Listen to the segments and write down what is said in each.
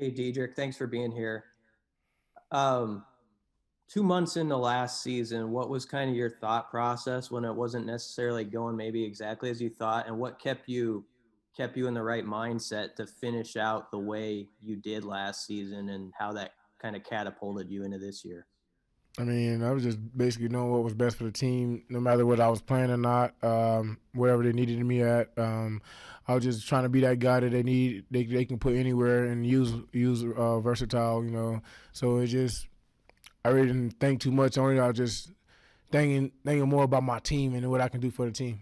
Hey, Dedrick, thanks for being here. Um, 2 months into last season, what was kind of your thought process when it wasn't necessarily going maybe exactly as you thought, and what kept you in the right mindset to finish out the way you did last season, and how that kind of catapulted you into this year? I mean, I was just basically knowing what was best for the team, no matter what I was playing or not, wherever they needed me at. I was just trying to be that guy that they need. They can put anywhere and use versatile. So it just I really didn't think too much on it. I was just thinking more about my team and what I can do for the team.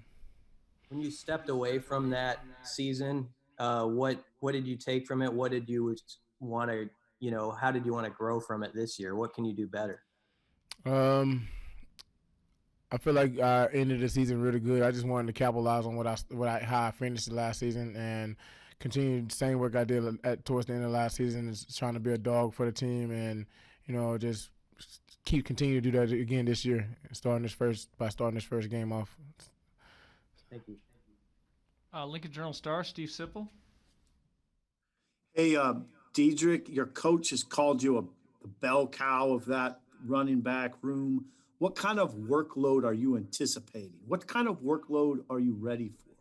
When you stepped away from that season, what did you take from it? What did you want to, how did you want to grow from it this year? What can you do better? Um, I feel like I ended the season really good. I just wanted to capitalize on how I finished the last season and continue the same work I did towards the end of last season, is trying to be a dog for the team and just continue to do that again this year, starting this first game off. Thank you. Lincoln Journal Star, Steve Sipple. Hey, Dedrick, your coach has called you a bell cow of that running back room. What kind of workload are you anticipating? What kind of workload are you ready for?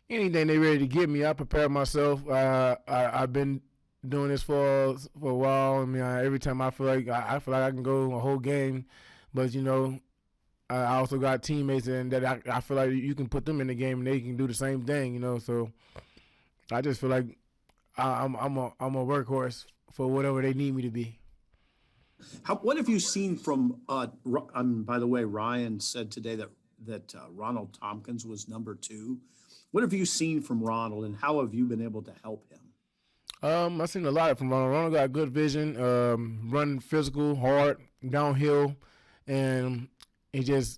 Anything they ready to give me, I prepare myself. I've been doing this for a while. I mean, every time I feel like I can go a whole game, but I also got teammates and that I feel like you can put them in the game and they can do the same thing. So I just feel like I'm a workhorse for whatever they need me to be. What have you seen from? By the way, Ryan said today that Ronald Tompkins was number two. What have you seen from Ronald, and how have you been able to help him? I've seen a lot from Ronald. Ronald got good vision, running physical, hard, downhill, and he's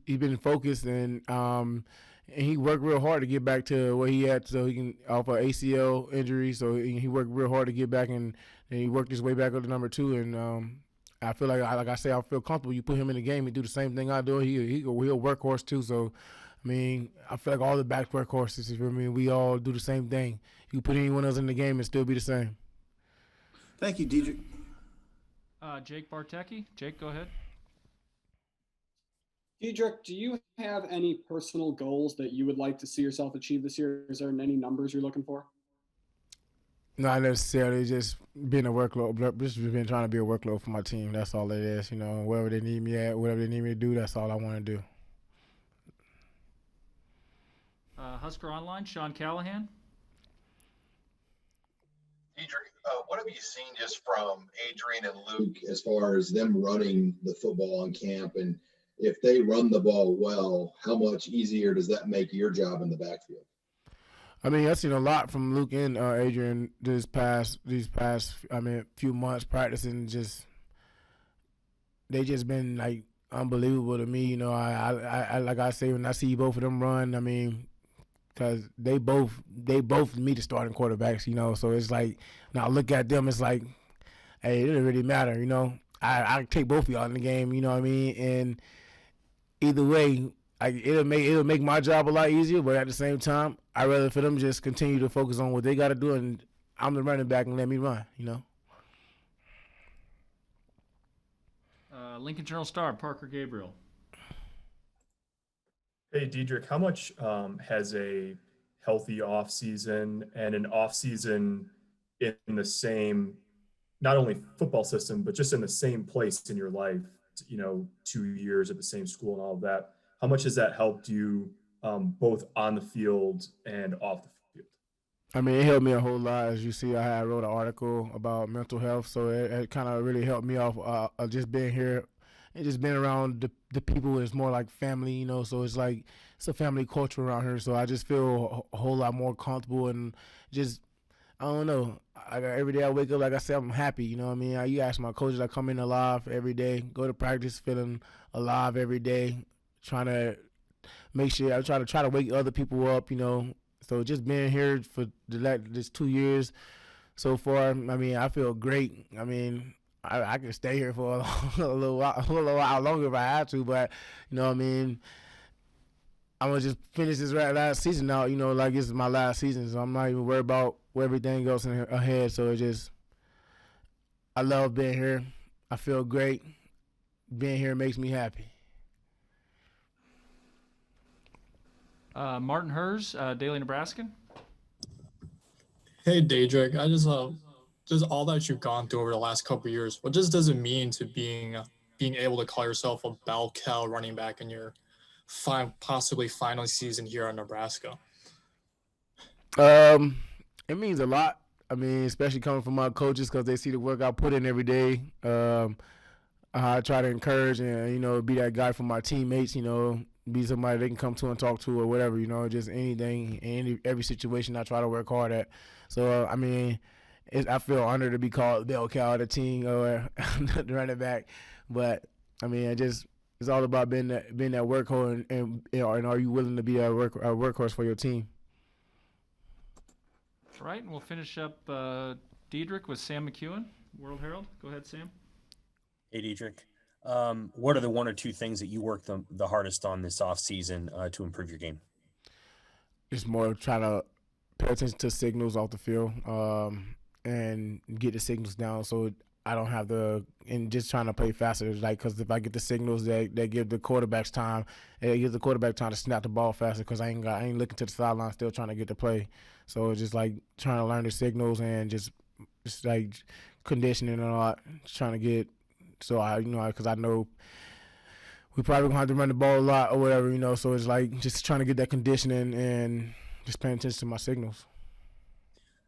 been focused and he worked real hard to get back to where he had, so he can off a ACL injury. So he worked real hard to get back, and he worked his way back up to number two. And I feel like I say, I feel comfortable. You put him in the game, he do the same thing I do. He'll workhorse too. So I mean, I feel like all the backs workhorses. I mean, we all do the same thing. You put anyone else in the game and still be the same. Thank you, Dedrick. Jake Bartecki. Jake, go ahead. Dedrick, do you have any personal goals that you would like to see yourself achieve this year? Is there any numbers you're looking for? Not necessarily, just being a workload. Just been trying to be a workload for my team. That's all it is. Wherever they need me at, whatever they need me to do, that's all I want to do. Husker Online, Sean Callahan. Dedrick, what have you seen just from Adrian and Luke as far as them running the football on camp? And if they run the ball well, how much easier does that make your job in the backfield? I mean, I've seen a lot from Luke and Adrian these past few months practicing. They just been like unbelievable to me. I like I say, when I see both of them run, I mean, because they both meet the starting quarterbacks. So it's like, now I look at them, it's like, hey, it doesn't really matter. I take both of y'all in the game. You know what I mean? And either way, it'll make my job a lot easier. But at the same time, I'd rather for them just continue to focus on what they got to do, and I'm the running back and let me run. Lincoln Journal Star, Parker Gabriel. Hey, Dedrick, how much has a healthy offseason and an offseason in the same, not only football system, but just in the same place in your life, 2 years at the same school and all of that, how much has that helped you both on the field and off the field? I mean, it helped me a whole lot. As you see, I wrote an article about mental health, so it kind of really helped me off just being here and just being around the people. Is more like family, so it's like it's a family culture around here. So I just feel a whole lot more comfortable and just, I don't know. Every day I wake up, like I said, I'm happy. You know what I mean? You ask my coaches, I come in alive every day, go to practice feeling alive every day, trying to make sure I try to wake other people up. So just being here for this 2 years so far, I mean, I feel great. I mean, I could stay here for a little while longer if I had to, but I mean, I'm gonna just finish this last season out. You know, like it's my last season, so I'm not even worried about where everything goes ahead. So it just, I love being here. I feel great. Being here makes me happy. Martin Hurst, Daily Nebraskan. Hey, Dedrick, I just all that you've gone through over the last couple of years, what just does it mean to being able to call yourself a bell cow running back in your possibly final season here in Nebraska? It means a lot. I mean, especially coming from my coaches because they see the work I put in every day. I try to encourage and, you know, be that guy for my teammates, you know, be somebody they can come to and talk to or whatever, you know, just anything, every situation I try to work hard at. So, I mean, I feel honored to be called bell cow of the team or the running back. But, I mean, it's all about being that workhorse and are you willing to be a workhorse for your team? All right, and we'll finish up Dedrick with Sam McEwen, World Herald. Go ahead, Sam. Hey, Dedrick. What are the one or two things that you worked the hardest on this offseason to improve your game? Just more trying to pay attention to signals off the field and get the signals down so I don't have and just trying to play faster. Like, because if I get the signals that give the quarterbacks time, it gives the quarterback time to snap the ball faster because I ain't looking to the sideline still trying to get the play. So it's just like trying to learn the signals and just like conditioning a lot, trying to get. So because I know we probably gonna have to run the ball a lot or whatever, you know. So it's like just trying to get that conditioning and just paying attention to my signals.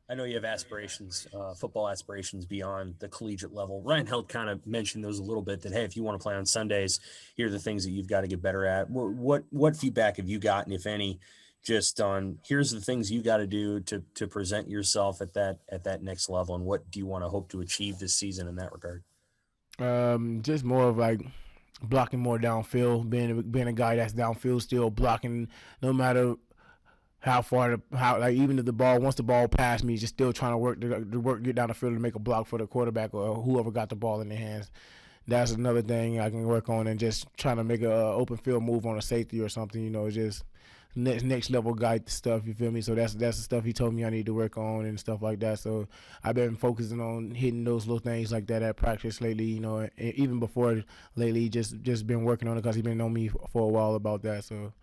I know you have aspirations, football aspirations beyond the collegiate level. Ryan Held kind of mentioned those a little bit that, hey, if you want to play on Sundays, here are the things that you've got to get better at. What feedback have you gotten, if any, just on here's the things you got to do to present yourself at that next level, and what do you want to hope to achieve this season in that regard? Just more of like blocking more downfield, being a guy that's downfield still blocking no matter how even if once the ball passed me, just still trying to get down the field and make a block for the quarterback or whoever got the ball in their hands. That's another thing I can work on, and just trying to make a open field move on a safety or something, you know, just next level guy stuff, you feel me? So that's the stuff he told me I need to work on and stuff like that. So I've been focusing on hitting those little things like that at practice lately, you know, and even before lately, just been working on it because he's been on me for a while about that. So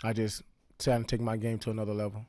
I just trying to take my game to another level.